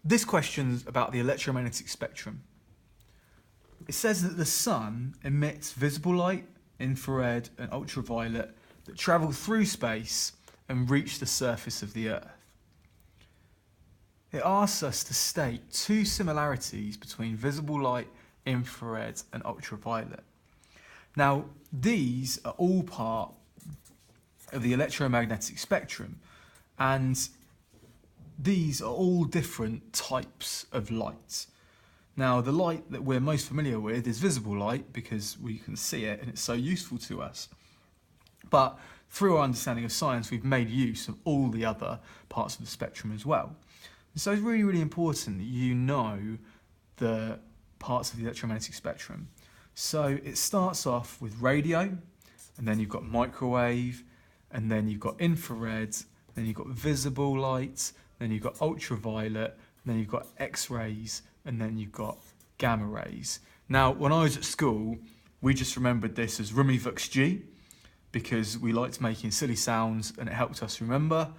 This question's about the electromagnetic spectrum. It says that the sun emits visible light, infrared and ultraviolet that travel through space and reach the surface of the Earth. It asks us to state two similarities between visible light, infrared and ultraviolet. Now, these are all part of the electromagnetic spectrum, and these are all different types of light. Now, the light that we're most familiar with is visible light because we can see it and it's so useful to us. But through our understanding of science, we've made use of all the other parts of the spectrum as well. So it's really, really important that you know the parts of the electromagnetic spectrum. So it starts off with radio, and then you've got microwave, and then you've got infrared, then you've got visible light, then you've got ultraviolet, then you've got X-rays, and then you've got gamma rays. Now, when I was at school, we just remembered this as Rummy Vux G, because we liked making silly sounds and it helped us remember.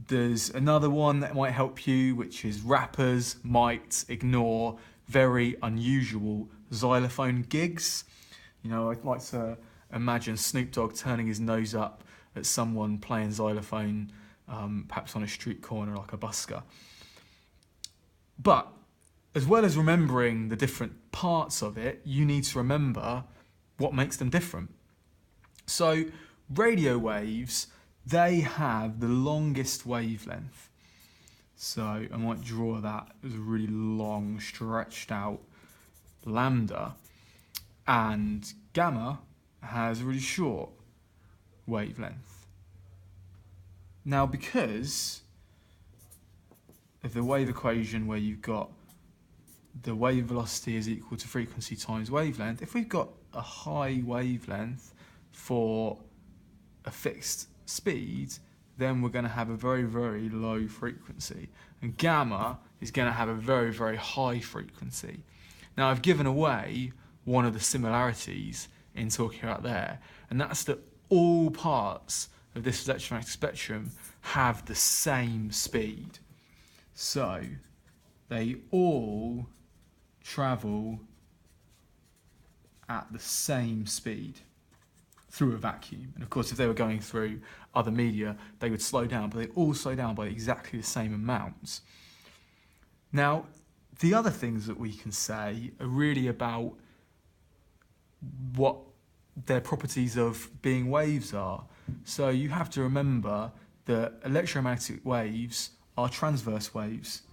There's another one that might help you, which is rappers might ignore very unusual xylophone gigs. You know, I'd like to imagine Snoop Dogg turning his nose up at someone playing xylophone, perhaps on a street corner like a busker. But as well as remembering the different parts of it, you need to remember what makes them different. So radio waves, they have the longest wavelength. So I might draw that as a really long, stretched out lambda. And gamma has a really short wavelength. Now, because of the wave equation where you've got the wave velocity is equal to frequency times wavelength, if we've got a high wavelength for a fixed speed, then we're going to have a very, very low frequency. And gamma is going to have a very, very high frequency. Now, I've given away one of the similarities in talking about there, and that's that all parts of this electromagnetic spectrum have the same speed. So they all travel at the same speed through a vacuum. And of course, if they were going through other media, they would slow down, but they all slow down by exactly the same amounts. Now, the other things that we can say are really about what their properties of being waves are. So you have to remember that electromagnetic waves are transverse waves.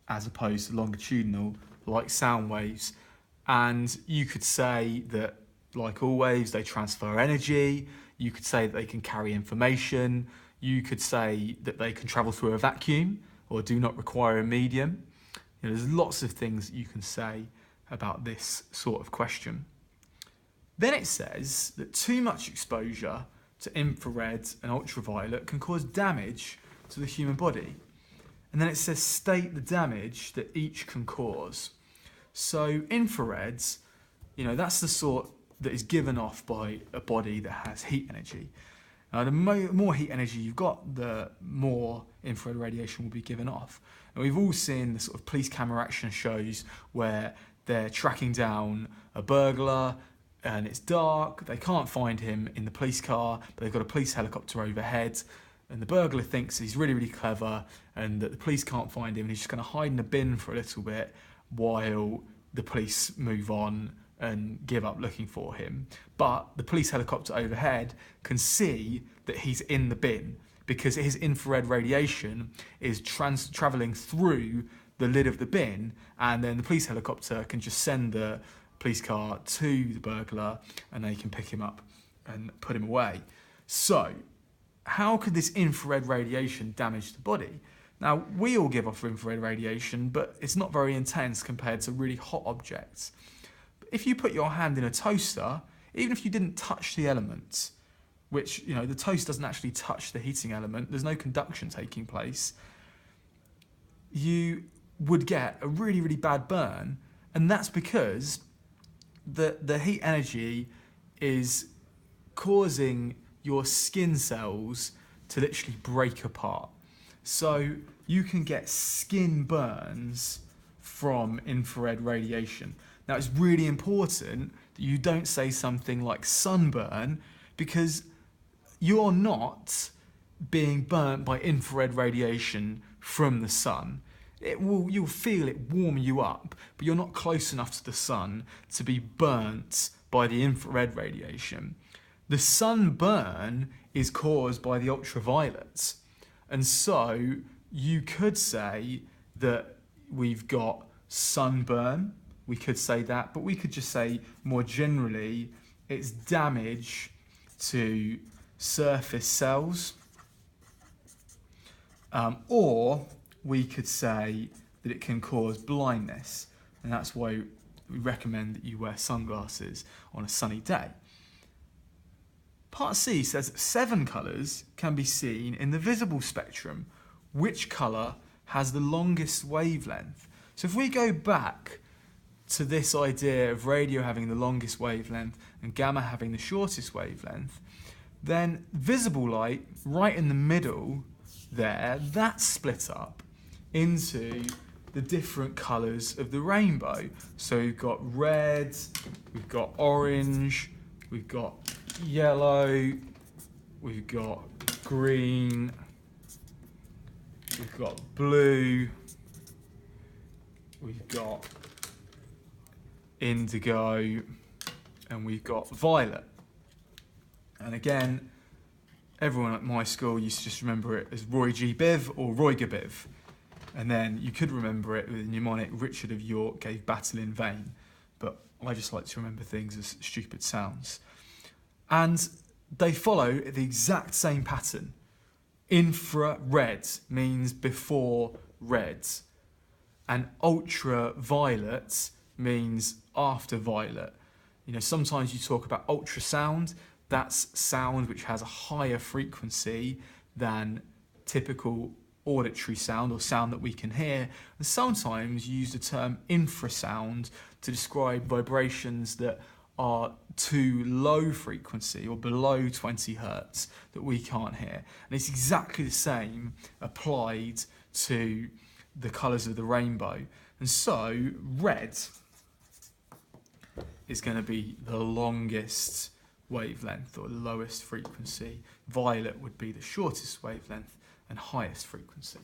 As opposed to longitudinal, like sound waves. And you could say that, like all waves, they transfer energy. You could say that they can carry information. You could say that they can travel through a vacuum or do not require a medium. You know, there's lots of things that you can say about this sort of question. Then it says that too much exposure to infrared and ultraviolet can cause damage to the human body. And then it says state the damage that each can cause. So infrareds, you know, that's the sort that is given off by a body that has heat energy. The more heat energy you've got, the more infrared radiation will be given off. And we've all seen the sort of police camera action shows where they're tracking down a burglar and it's dark, they can't find him in the police car, but they've got a police helicopter overhead, and the burglar thinks he's really, really clever and that the police can't find him and he's just going to hide in a bin for a little bit while the police move on and give up looking for him. But the police helicopter overhead can see that he's in the bin because his infrared radiation is travelling through the lid of the bin, and then the police helicopter can just send the police car to the burglar and they can pick him up and put him away. So, how could this infrared radiation damage the body? Now, we all give off infrared radiation, but it's not very intense compared to really hot objects. But if you put your hand in a toaster, even if you didn't touch the elements, which, you know, the toast doesn't actually touch the heating element, there's no conduction taking place, you would get a really, really bad burn. And that's because the heat energy is causing your skin cells to literally break apart. So you can get skin burns from infrared radiation. Now it's really important that you don't say something like sunburn, because you're not being burnt by infrared radiation from the sun. You'll feel it warm you up, but you're not close enough to the sun to be burnt by the infrared radiation. The sunburn is caused by the ultraviolets. And so you could say that we've got sunburn, we could say that, but we could just say more generally it's damage to surface cells, or we could say that it can cause blindness, and that's why we recommend that you wear sunglasses on a sunny day. Part C says that 7 colours can be seen in the visible spectrum. Which colour has the longest wavelength? So if we go back to this idea of radio having the longest wavelength and gamma having the shortest wavelength, then visible light right in the middle there, that's split up into the different colours of the rainbow. So we've got red, we've got orange, we've got yellow, we've got green, we've got blue, we've got indigo, and we've got violet. And again, everyone at my school used to just remember it as Roy G. Biv or Roy G. Biv. And then you could remember it with the mnemonic Richard of York gave battle in vain. But I just like to remember things as stupid sounds. And they follow the exact same pattern. Infrared means before red. And ultraviolet means after violet. You know, sometimes you talk about ultrasound. That's sound which has a higher frequency than typical auditory sound or sound that we can hear. And sometimes you use the term infrasound to describe vibrations that are too low frequency or below 20 hertz that we can't hear. And it's exactly the same applied to the colours of the rainbow. And so red is going to be the longest wavelength or lowest frequency. Violet would be the shortest wavelength and highest frequency.